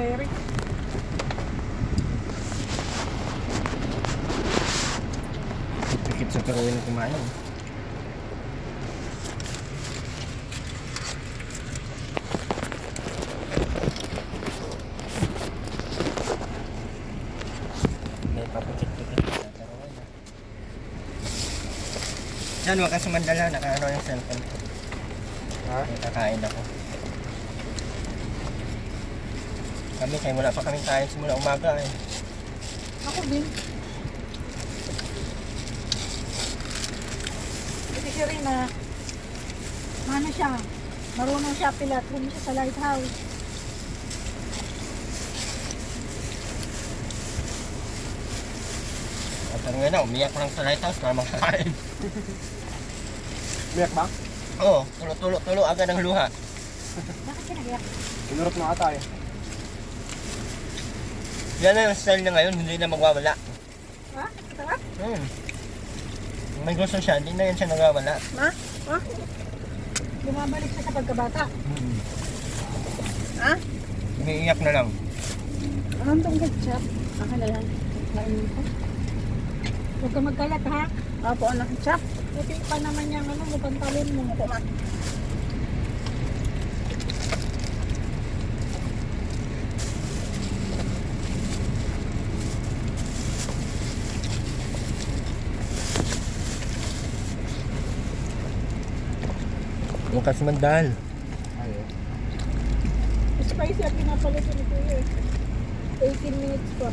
Eric. Pikit sa karuin ng kumain. May papikit-pikit sa karuin. Yan, wag ka sumandala. Nakaano yung cellphone ko. Ha? Kakain ako. Kami, kaya wala pa kaming kain simula umaga eh. Ako din. Kasi si Rina, ano siya, marunong siya pilatron siya sa lighthouse. At ano nga na, umiyak lang sa lighthouse para makakain. Biyak ba? Oo, tulo agad ang luha. Bakit siya nag-iyak? Sinurot na ata eh. Yan na yung style niya ngayon, hindi na magwawala. Ha? Sarap? May gusto siya, hindi na yan siya nagwawala. Ha? Ha? Bumabalik siya sa pagkabata. Ha? Umiiyak na lang. Anong tong ketchup? Ako na lang. Lain ko. Huwag ka magkalat ha? Opo, anak ketchup. Puti pa naman yung ano, pantalon mo. Opo, ma. Yung kasi mandal. Ayun. Spicy ang pinapalit ko nito eh. 18 minutes pa.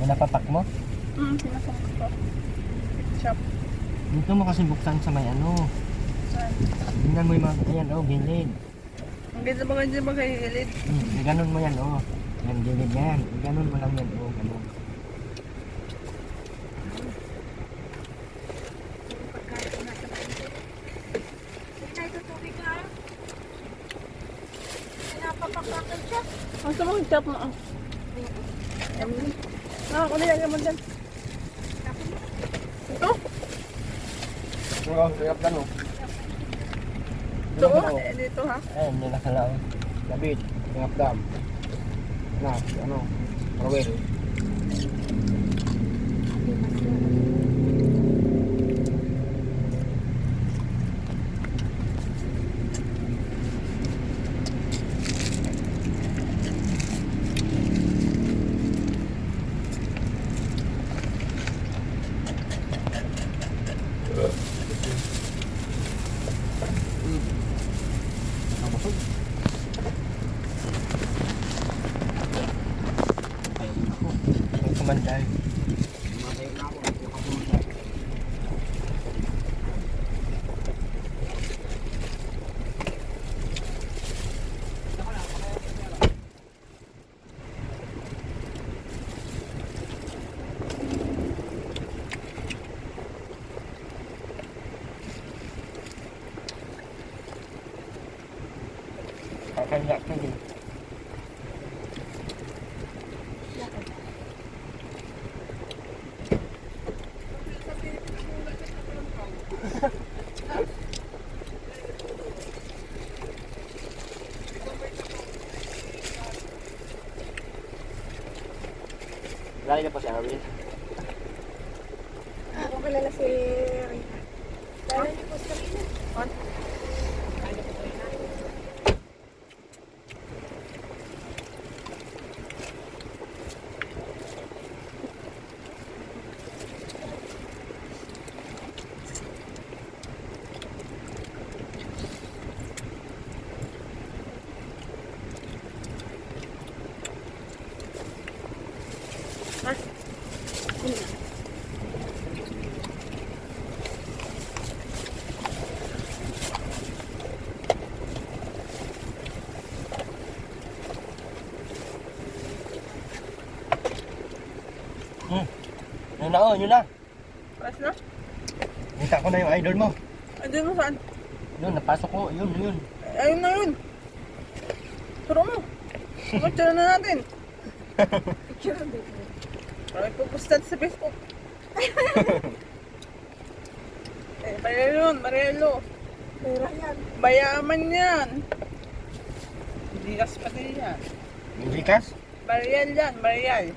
May napapak mo? Sinasama ko. Ketchup. Dito mo kasi buksan sa may ano. Saan? Tingnan mo yung mga, ayan oh, gilid. Ang ganda ba ganyan magkahilid? Ganon mo yan oh. Yan, gilid yan. Ganon mo lang yan oh, ganon. Ang sama ketchup mo. Ako na yan naman dyan. Ito? Oo, sayap lang oh. Ito? Dito ha? Ayan, hindi nakalaw. Labit, sayap dam. Na, ano, Rowel. Nabusog. Ayun ako. Yung kumandal. Matay na ako, nakapulsa. Kakanya ka din. Lali na pa si Arwin. Ako kilala si Rina. Kilala niyo po si Rina? Yun na oh, yun na. Paras na? Kita ko na yung idol mo. Andun mo saan? Yun, napasok ko. Yun. Ayun na yun. Turo mo. Picture na natin. Picture na dito. May pupustan sa Facebook. Mariel yun, Marielo. Pera yan. Bayaman yan. Hindi kas pati yan. Hindi kas? Mariel yan, Mariel.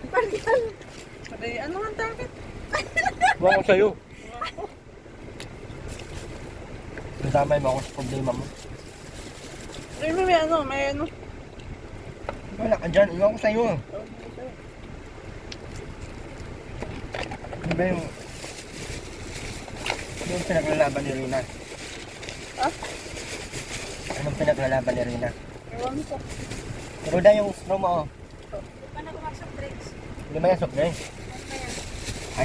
Mariel? Mariel, ano ang target? Buwan ko sa'yo. Nasamay mo ako sa problema mo. Ay, may ano. Wala ka dyan. Iwan ko sa'yo. Ano ba yung pinaglalaban ni Rina? Ha? Anong pinaglalaban ni Rina? Ewan ko. Pero dahil yung straw mo, oh. Paano kumaksak drinks? Lima yan, soft drinks. Ano na yan?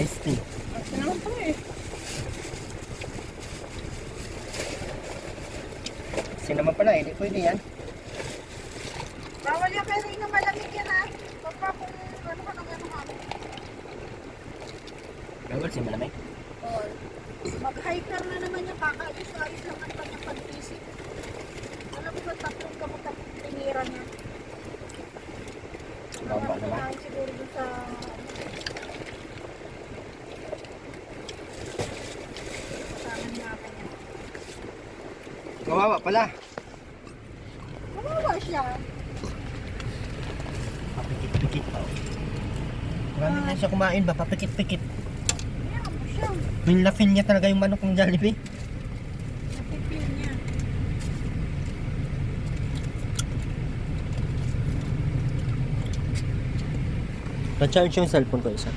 Iced tea. Kasi naman pa eh. Kasi naman pala, hindi pwede yan. Bawal yung kay Rina malamig yan ha. Papa kung ano ka nang ano ako. Bawal si malamig. Oh. Mag-hiker na naman yung kakaayos-ayos lang ang kanyang pag-isip. Alam mo ba, tatlong gamot ang tinira niya. Baba naman. Kailangan siguro dun sa... Kasama niya ako niya. Kawawa pala. Kawawa siya. Papikit-pikit pa. Marami na siya kumain ba? Papikit-pikit. Kaya mo siya. Feel na feel niya talaga yung manok ng Jollibee. Napipil niya. Na-charge yung cellphone ko isa.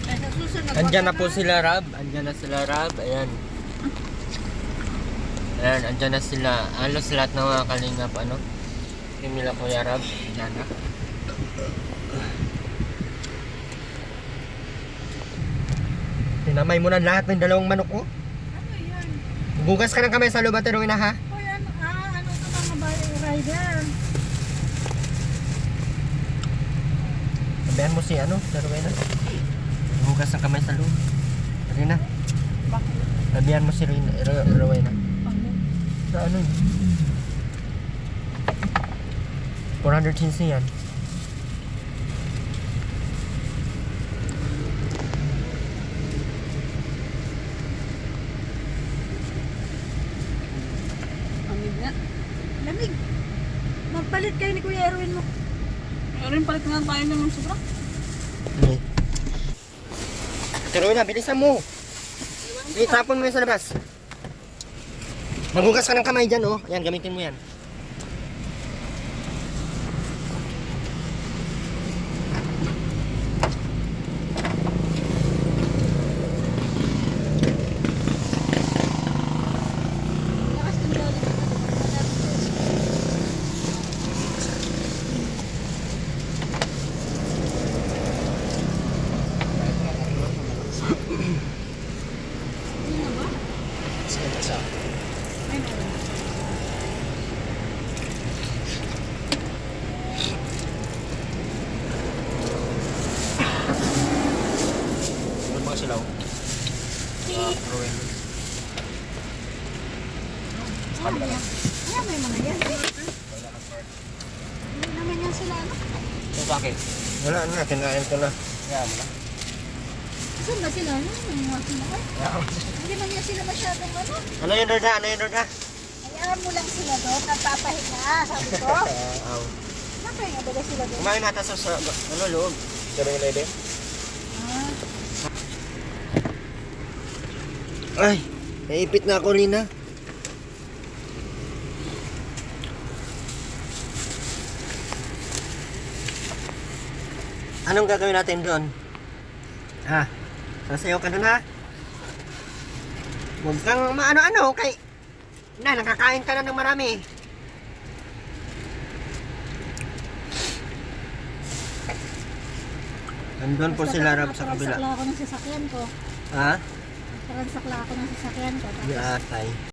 Kaya sa susunod, Andyan na po sila, Rab. Andyan na sila, Rab. Ayan. Ayan, andyan na sila. Halos lahat ng mga kalingap, ano? Yung nila Kuya Rab. Andyan na. Tinamay mo na lahat ng dalawang manok ko. Ano yan? Bugas ka ng kamay sa loob at tinungin na, ha? Hoy, ano ka mga bayan rider? Sabihan mo si, ano? Si Rowena. Bugas ng kamay sa loob. Rina. Bakit? Sabihan mo si Rowena. Ano? Sa ano yun? 400cc yan. Lamig nga. Lamig. Magpalit kayo ni Kuya Erwin mo. Erwin, palit nga tayo naman sobra. Okay. Si Rowena, bilisan mo. Itapon mo yun sa labas. Maghugas ka ng kamay dyan, oh. Ayan, gamitin mo yan. Lakas ng lolo. Hindi na ba? Ay, meron. Ano mga silaw? Rowena. Ayan, ayan. Ayan, may mga yan. Hindi naman yan sila, ano? Ito sa akin. Wala na, kinain ko na. Kaya mo na. Saan ba sila? Ano? Nanguha sila kayo? Hindi man yan sila masyadong ano. Ano yun, Roda? Ano yun, Roda? Hayaan mo lang sila doon. Nagpapahinga, sabi ko. Napahinga ba sila doon? Kumain nata sa ano, loob. Pero yung lady? Ah, Ay, naipit na ako, Rina. Anong gagawin natin doon? Ha? Sasayaw ka doon, ha? Huwag kang maano-ano, kay... Na, nakakain ka na ng marami. Andun po sila, Rab, sa kabila. Taransakla ako ng sasakyan ko. Ha? Taransakla ako ng sasakyan ko. Di atay.